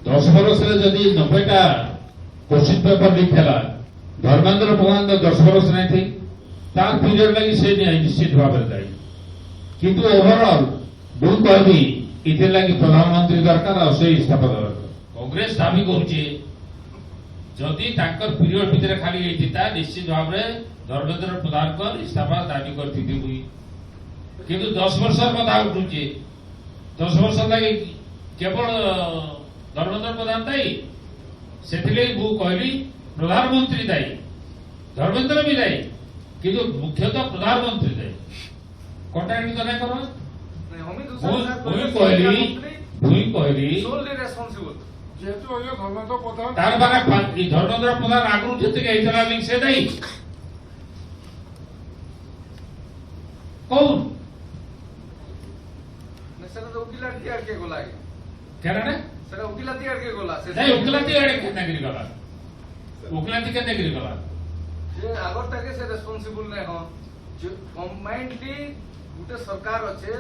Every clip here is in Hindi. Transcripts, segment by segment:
10 बरस जदि 90टा क्वेश्चन पेपर लीक है धर्मेंद्र प्रधान 10 बरस नहीं थी तार पीरियड लगी से निश्चित भाव में दायी किंतु ओवरऑल मुझे कहबी इथे लगी प्रधानमंत्री दरकार और से इस्तीफा दरकार कांग्रेस दाबी करुचे जदि तांकर पीरियड भितर खाली होता निश्चित भाव में धर्मेंद्र प्रधान को इस्तीफा दाबी करती हुई किंतु 10 वर्ष कथा उठुचे 10 वर्ष लगे केवल धर्मेंद्र प्रधान दायी से कहली प्रधानमंत्री दायी धर्मेंद्र भी दायी किंतु मुख्यतः प्रधानमंत्री दायी कटाणी तो नहीं करो धर्मेंद्र प्रधान आगु लिंक से दायी कौन उकिलाती अड़के गोला क्या रे सर उकिलाती अड़के गोला से नहीं उकिलाती अड़के केना गिरी गला उकिलाती केना गिरी गला जे आगर ताके से रेस्पोंसिबल नै हो जो कम्बाइंडली गुटे सरकार अछि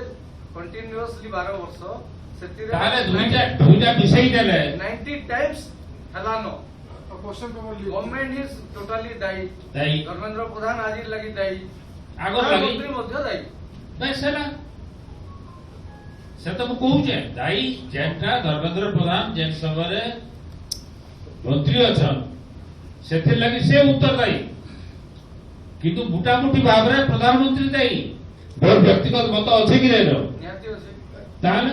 कंटीन्यूअसली 12 वर्ष सेतिरे ताले दुईटा विषय देले 90 टाइम्स हलानो question paper government is totally दायी धर्मेंद्र प्रधान आज लगी दायी आगर लगी मंत्री मध्य दायी नहीं सेला से तो कहूचे दायी जेनटा धर्मेंद्र प्रधान जेन समय मंत्री अच्छा से लगी से उत्तरदायी किंतु मुटामुटी भाव में प्रधानमंत्री दायी मोर व्यक्तिगत मत अच्छे कि नहीं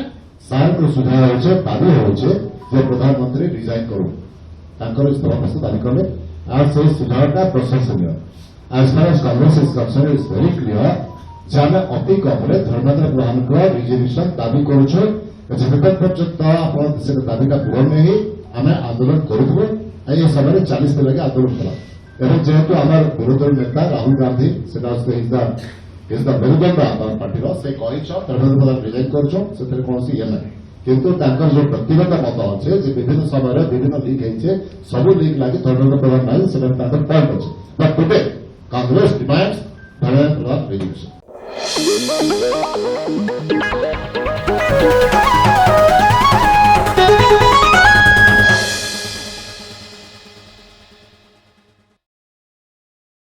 सार को सुधार होचे दाबी होचे जे प्रधानमंत्री रिजाइन करू तांकर इस्तीफा प्रस्ताव दाबी करले और से सुधारटा प्रशंसनीय as far as Congress is concern is very clear जामे अति कम धर्मेंद्र प्रधान को रिजर्वेशन दाबी करुछु जेबे पर्यंत आपण से दाबीटा पूर्ण नहीं आम आंदोलन करूथबो ए समय 40 दिन लगे आंदोलन करा एवं जेहेतु आम विरोधी नेता राहुल गांधी से मेरुदंड आम पार्टी से धर्मेंद्र प्रधान रिजाइन कर कौन ये ना किंतु जो व्यक्तिगत मत अच्छे विभिन्न समय विभिन्न लीक होते सब लीक लगे धर्मेंद्र प्रधान ना से पॉइंट अच्छे but today Congress demands Dharmendra Pradhan resign